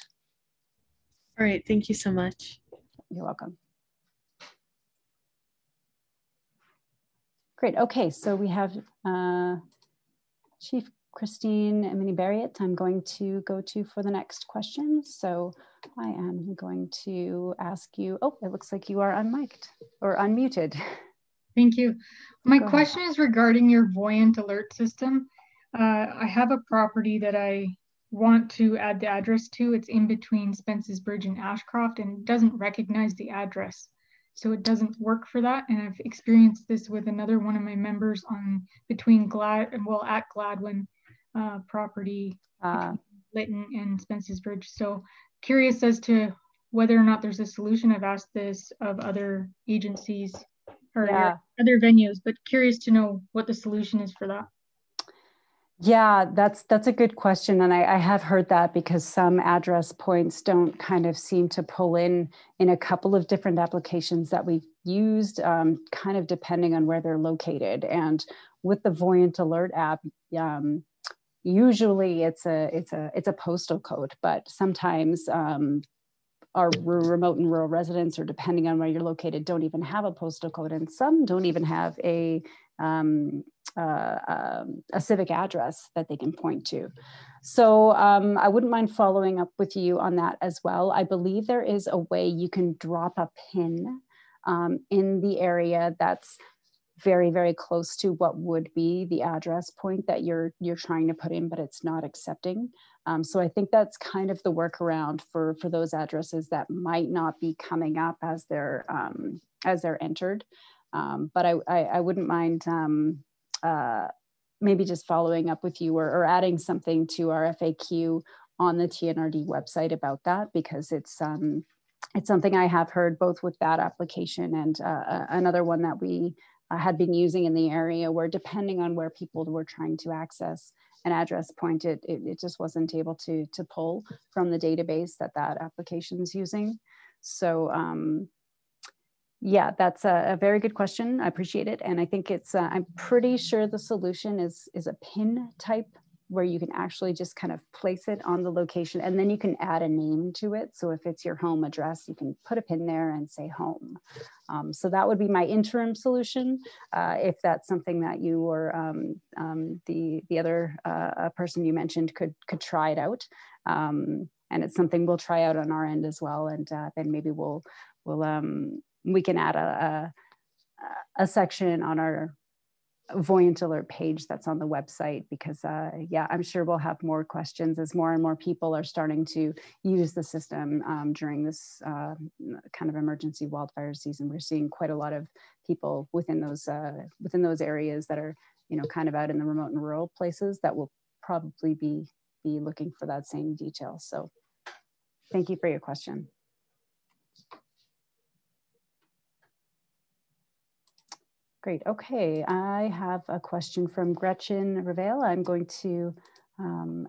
All right, thank you so much. You're welcome. Great. Okay, so we have Chief Christine Mini-Barriott I'm going to go to for the next question. So I am going to ask you, oh, it looks like you are unmiked or unmuted. Thank you. My question is regarding your Voyant alert system. I have a property that I want to add the address to. It's in between Spence's Bridge and Ashcroft, and it doesn't recognize the address. So it doesn't work for that. And I've experienced this with another one of my members at Gladwin property, Lytton and Spence's Bridge. So curious as to whether or not there's a solution. I've asked this of other agencies or other venues, but curious to know what the solution is for that. Yeah, that's a good question. And I have heard that because some address points don't kind of seem to pull in a couple of different applications that we've used, kind of depending on where they're located. And with the Voyant Alert app, usually it's a postal code, but sometimes our remote and rural residents, or depending on where you're located, don't even have a postal code, and some don't even have a civic address that they can point to. So I wouldn't mind following up with you on that as well. I believe there is a way you can drop a pin in the area that's very, very close to what would be the address point that you're trying to put in, but it's not accepting. So I think that's kind of the workaround for those addresses that might not be coming up as they're entered. But I wouldn't mind maybe just following up with you or adding something to our FAQ on the TNRD website about that, because it's something I have heard both with that application and another one that we had been using in the area, where depending on where people were trying to access an address point, it just wasn't able to pull from the database that application is using. So Yeah, that's a very good question. I appreciate it. And I think it's, I'm pretty sure the solution is a pin type where you can actually just kind of place it on the location and then you can add a name to it. So if it's your home address, you can put a pin there and say home. So that would be my interim solution. If that's something that you or the other person you mentioned could try it out. And it's something we'll try out on our end as well. And then maybe we can add a section on our Voyant Alert page that's on the website, because yeah, I'm sure we'll have more questions as more and more people are starting to use the system during this kind of emergency wildfire season. We're seeing quite a lot of people within those areas that are, you know, kind of out in the remote and rural places that will probably be looking for that same detail. So thank you for your question. Great. Okay, I have a question from Gretchen Revale. I'm going to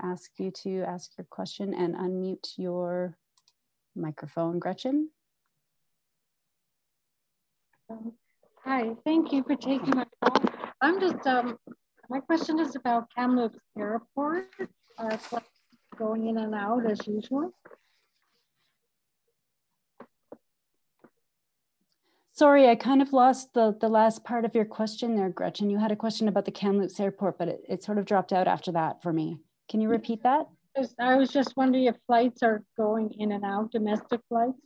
ask you to ask your question and unmute your microphone, Gretchen. Hi, thank you for taking my call. I'm just, my question is about Kamloops Airport. Are flights going in and out as usual? Sorry, I kind of lost the last part of your question there, Gretchen. You had a question about the Kamloops Airport, but it sort of dropped out after that for me. Can you repeat that? I was just wondering if flights are going in and out, domestic flights.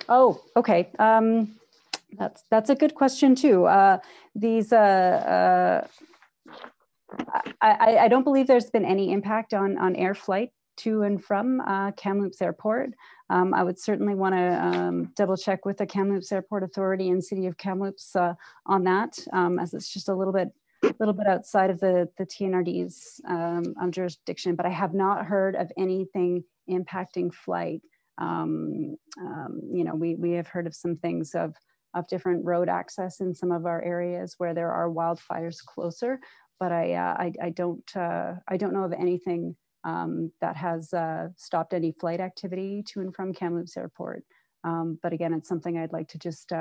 Oh, okay. That's a good question too. I don't believe there's been any impact on air flight to and from Kamloops Airport. I would certainly want to double check with the Kamloops Airport Authority and City of Kamloops on that, as it's just a little bit outside of the TNRD's jurisdiction. But I have not heard of anything impacting flight. You know, we have heard of some things of different road access in some of our areas where there are wildfires closer, but I don't know of anything that has stopped any flight activity to and from Kamloops Airport. But again, it's something I'd like to just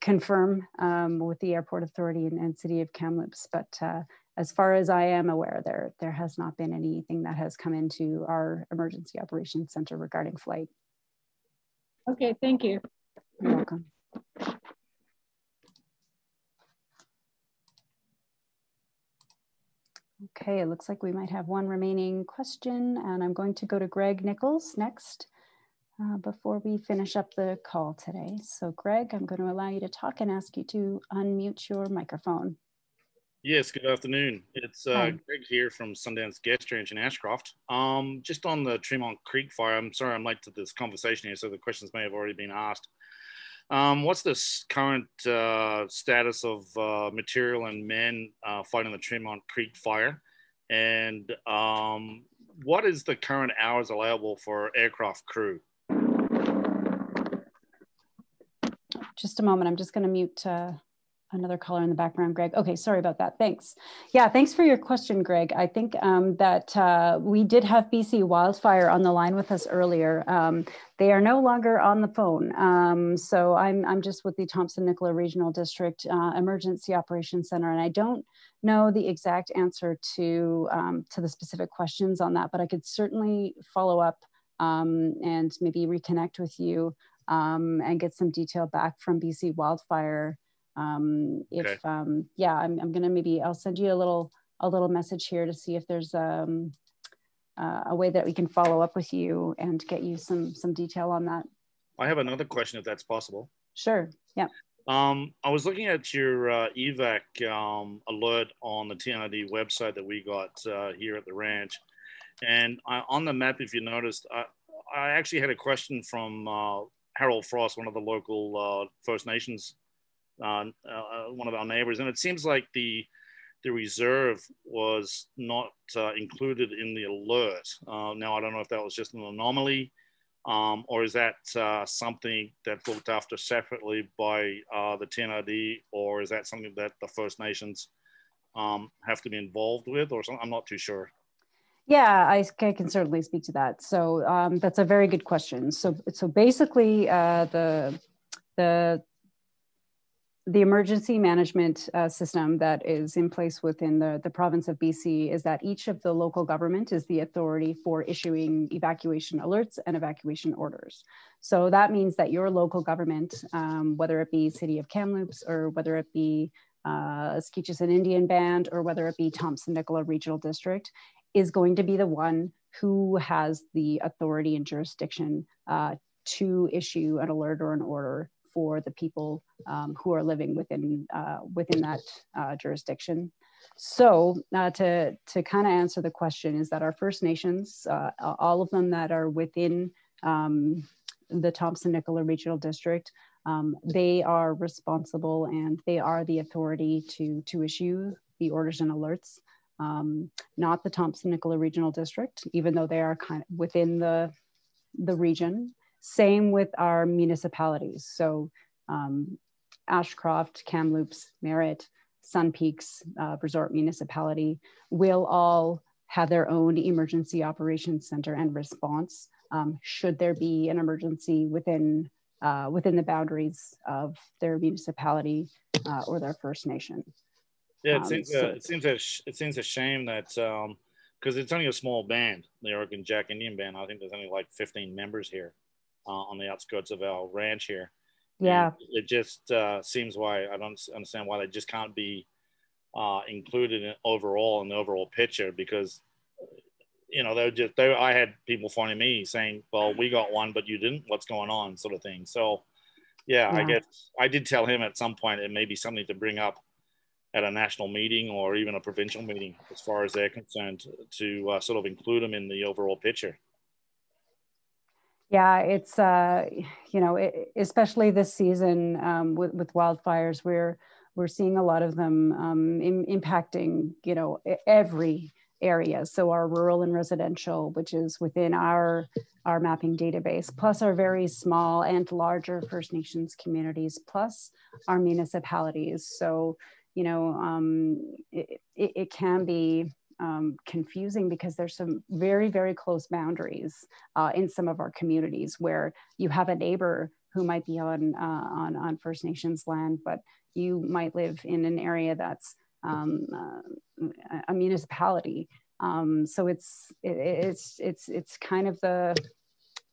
confirm with the Airport Authority and City of Kamloops. But as far as I am aware, there has not been anything that has come into our Emergency Operations Center regarding flight. Okay, thank you. You're welcome. Okay, it looks like we might have one remaining question, and I'm going to go to Greg Nichols next before we finish up the call today. So Greg, I'm going to allow you to talk and ask you to unmute your microphone. Yes, good afternoon. It's Greg here from Sundance Guest Ranch in Ashcroft. Just on the Tremont Creek fire, I'm sorry I'm late to this conversation here, so the questions may have already been asked. What's the current status of material and men fighting the Tremont Creek fire? And what is the current hours allowable for aircraft crew? Just a moment, I'm just going to mute another caller in the background, Greg. Okay, sorry about that. Thanks. Yeah, thanks for your question, Greg. I think that we did have BC Wildfire on the line with us earlier. They are no longer on the phone. So I'm just with the Thompson-Nicola Regional District Emergency Operations Center, and I don't know the exact answer to the specific questions on that, but I could certainly follow up and maybe reconnect with you and get some detail back from BC Wildfire. If yeah, I'm gonna I'll send you a little message here to see if there's a way that we can follow up with you and get you some detail on that. I have another question if that's possible. Sure. Yeah. I was looking at your evac alert on the TNRD website that we got here at the ranch, and on the map, if you noticed, I actually had a question from Harold Frost, one of the local First Nations, one of our neighbors, and it seems like the reserve was not included in the alert. Now I don't know if that was just an anomaly, or is that something that's looked after separately by the TNRD, or is that something that the First Nations have to be involved with, or something? I'm not too sure. Yeah, I can certainly speak to that. So that's a very good question. So basically, the emergency management system that is in place within the province of BC is that each of the local government is the authority for issuing evacuation alerts and evacuation orders. So that means that your local government, whether it be City of Kamloops or whether it be Skitcheson Indian Band or whether it be Thompson-Nicola Regional District, is going to be the one who has the authority and jurisdiction to issue an alert or an order for the people who are living within that jurisdiction. So to kind of answer the question is that our First Nations, all of them that are within the Thompson-Nicola Regional District, they are responsible and they are the authority to issue the orders and alerts, not the Thompson-Nicola Regional District, even though they are kind of within the region. Same with our municipalities. So Ashcroft, Kamloops, Merritt, Sun Peaks Resort Municipality will all have their own emergency operations center and response should there be an emergency within the boundaries of their municipality or their First Nation. Yeah, it seems a shame that because it's only a small band, the Oregon Jack Indian Band. I think there's only like 15 members here on the outskirts of our ranch here. Yeah, and it just seems why I don't understand why they just can't be included in the overall picture, because you know I had people phoning me saying, well, we got one but you didn't, what's going on, sort of thing. So yeah, I guess I did tell him at some point it may be something to bring up at a national meeting or even a provincial meeting as far as they're concerned, to sort of include them in the overall picture. Yeah, it's you know, especially this season with wildfires, we're seeing a lot of them impacting, you know, every area. So our rural and residential, which is within our mapping database, plus our very small and larger First Nations communities, plus our municipalities. So, you know, it can be confusing because there's some very, very close boundaries in some of our communities where you have a neighbor who might be on First Nations land, but you might live in an area that's a municipality. So it's kind of the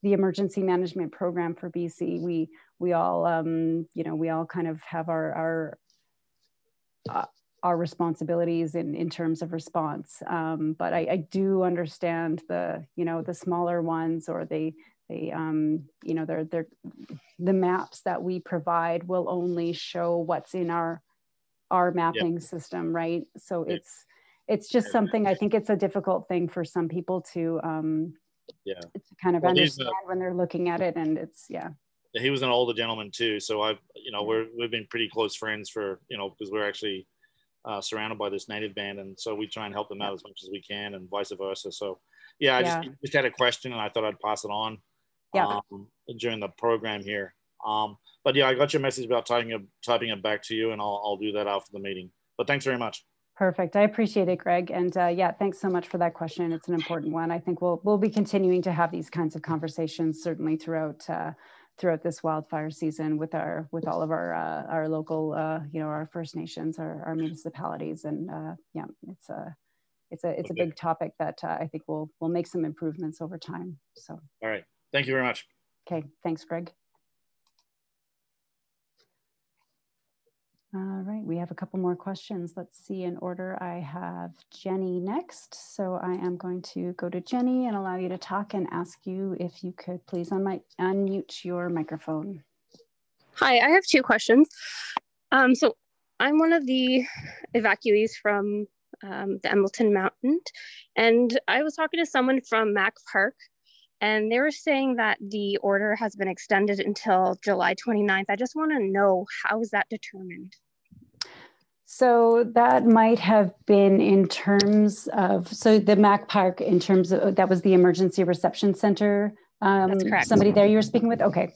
emergency management program for BC. We all you know, we all kind of have our responsibilities in terms of response. But I do understand the, you know, the smaller ones, or they you know, the maps that we provide will only show what's in our mapping system, right? So it's just something, I think it's a difficult thing for some people to kind of understand when they're looking at it, and it's, he was an older gentleman too, so you know, we've been pretty close friends for, you know, because we're actually surrounded by this native band, and so we try and help them out as much as we can, and vice versa. So yeah, I just had a question and I thought I'd pass it on during the program here. But yeah, I got your message about typing it back to you, and I'll do that after the meeting. But thanks very much. Perfect. I appreciate it, Greg. And yeah, thanks so much for that question. It's an important one. I think we'll be continuing to have these kinds of conversations certainly throughout this wildfire season with all of our local, you know, our First Nations, our municipalities, and yeah, it's a big topic that I think we'll make some improvements over time. So. All right. Thank you very much. Okay. Thanks, Greg. All right, we have a couple more questions. Let's see in order. I have Jenny next. So I am going to go to Jenny and allow you to talk and ask you if you could please unmute your microphone. Hi, I have two questions. So I'm one of the evacuees from the Embleton Mountain, and I was talking to someone from Mac Park, and they were saying that the order has been extended until July 29th. I just want to know, how is that determined? So that might have been in terms of, so the Mac Park, in terms of, that was the emergency reception center. That's correct. Somebody there you were speaking with? Okay.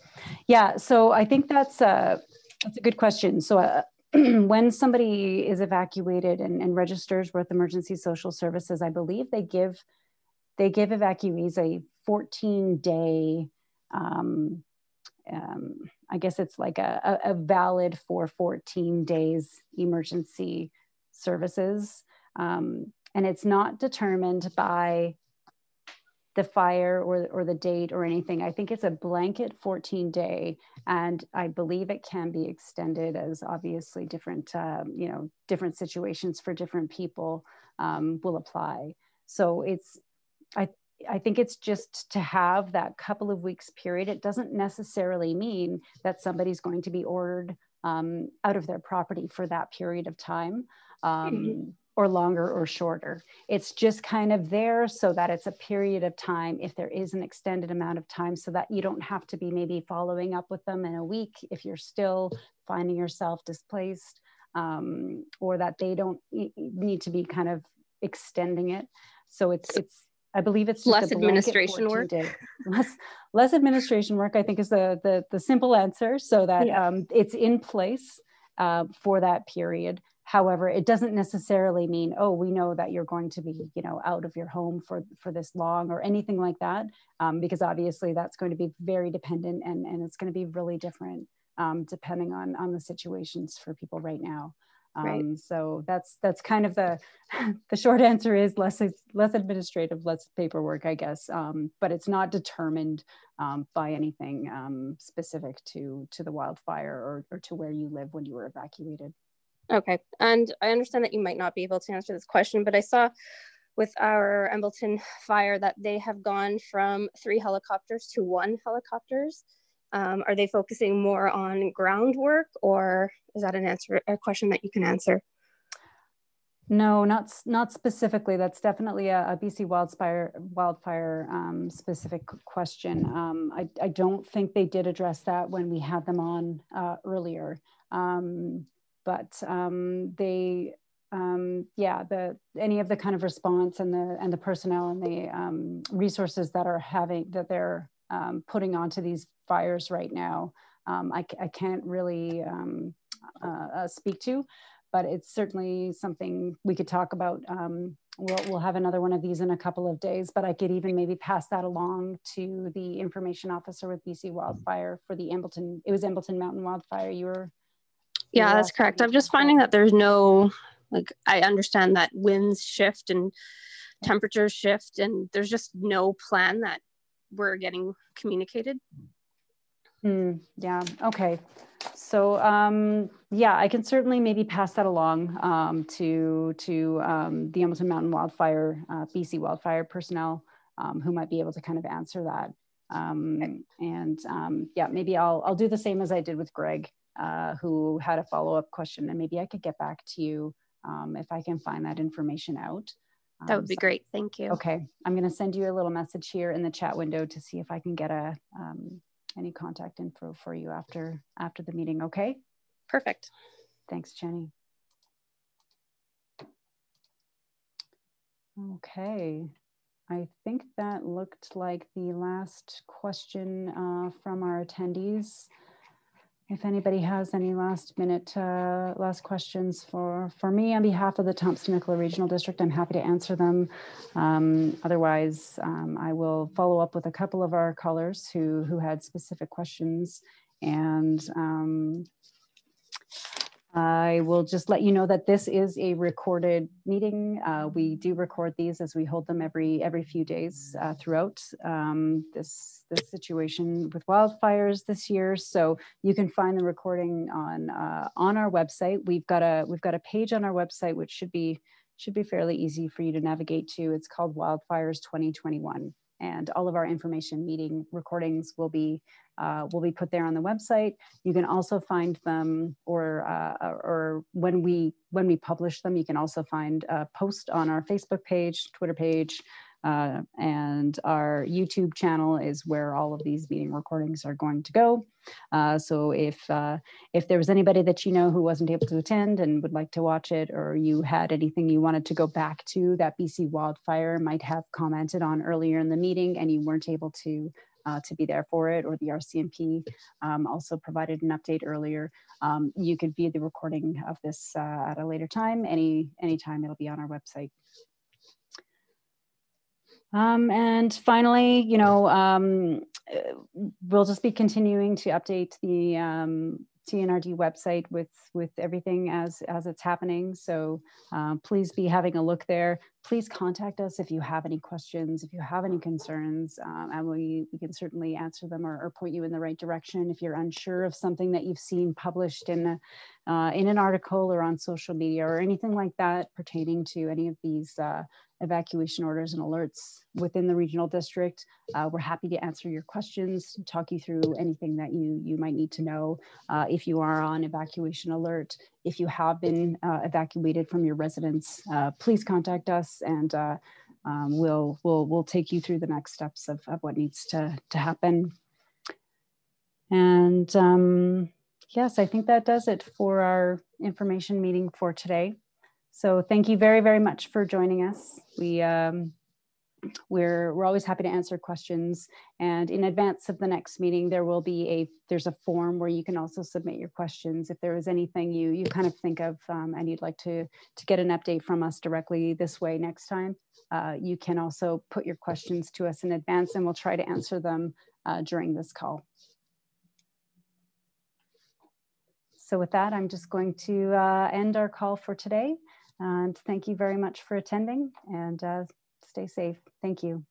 Yeah, so I think that's a good question. So when somebody is evacuated and registers with Emergency Social Services, I believe they give evacuees a 14-day I guess it's like a valid for 14 days emergency services. And it's not determined by the fire or the date or anything. I think it's a blanket 14-day, and I believe it can be extended as obviously different, different situations for different people will apply. So I think it's just to have that couple of weeks period. It doesn't necessarily mean that somebody's going to be ordered out of their property for that period of time. Or longer or shorter. It's just kind of there so that it's a period of time if there is an extended amount of time, so that you don't have to be maybe following up with them in a week if you're still finding yourself displaced, or that they don't need to be kind of extending it. So it's I believe it's just less administration work. Less administration work, I think, is the simple answer, so that it's in place for that period. However, it doesn't necessarily mean, oh, we know that you're going to be, out of your home for this long or anything like that, because obviously that's going to be very dependent, and it's going to be really different depending on the situations for people right now. So that's kind of the short answer is less administrative, less paperwork, I guess, but it's not determined by anything specific to the wildfire or to where you live when you were evacuated. Okay, and I understand that you might not be able to answer this question, but I saw with our Embleton fire that they have gone from 3 helicopters to 1 helicopters. Are they focusing more on groundwork, or is that a question that you can answer? No, not specifically. That's definitely a BC wildfire specific question. I don't think they did address that when we had them on earlier. But they, any of the kind of response and the personnel and the resources that they're putting onto these fires right now, I can't really speak to, but it's certainly something we could talk about. We'll have another one of these in a couple of days, but I could even maybe pass that along to the information officer with BC Wildfire for the Embleton. It was Embleton Mountain Wildfire. Yeah, that's correct. I'm just finding that there's no, I understand that winds shift and temperatures shift, and there's just no plan that we're getting communicated. Yeah, okay. So I can certainly maybe pass that along to the Embleton Mountain Wildfire, BC Wildfire personnel who might be able to kind of answer that. Maybe I'll do the same as I did with Greg. Who had a follow-up question, and maybe I could get back to you if I can find that information out. That would be great. Thank you. Okay, I'm going to send you a little message here in the chat window to see if I can get any contact info for you after the meeting. Okay. Perfect. Thanks, Jenny. Okay. I think that looked like the last question from our attendees. If anybody has any last questions for me on behalf of the Thompson-Nicola Regional District, I'm happy to answer them. Otherwise, I will follow up with a couple of our callers who had specific questions, and I will just let you know that this is a recorded meeting. We do record these as we hold them every few days throughout this situation with wildfires this year. So you can find the recording on our website. We've got a page on our website which should be fairly easy for you to navigate to. It's called Wildfires 2021. And all of our information meeting recordings will be put there on the website. You can also find them, or when we publish them, you can also find a post on our Facebook page, Twitter page, and our YouTube channel is where all of these meeting recordings are going to go. So if there was anybody that you know who wasn't able to attend and would like to watch it, or you had anything you wanted to go back to that BC Wildfire might have commented on earlier in the meeting and you weren't able to be there for it, or the RCMP also provided an update earlier, you could view the recording of this at a later time. Anytime it'll be on our website. And finally, we'll just be continuing to update the TNRD website with everything as it's happening. So please be having a look there. Please contact us if you have any questions, if you have any concerns, and we can certainly answer them or point you in the right direction. If you're unsure of something that you've seen published in an article or on social media or anything like that pertaining to any of these evacuation orders and alerts within the regional district, we're happy to answer your questions, talk you through anything that you might need to know. If you are on evacuation alert, if you have been evacuated from your residence, please contact us, and we'll take you through the next steps of what needs to happen. And yes, I think that does it for our information meeting for today. So thank you very, very much for joining us. We're always happy to answer questions, and in advance of the next meeting there's a form where you can also submit your questions. If there is anything you kind of think of and you'd like to get an update from us directly this way next time, you can also put your questions to us in advance, and we'll try to answer them during this call. So with that, I'm just going to end our call for today, and thank you very much for attending, and stay safe. Thank you.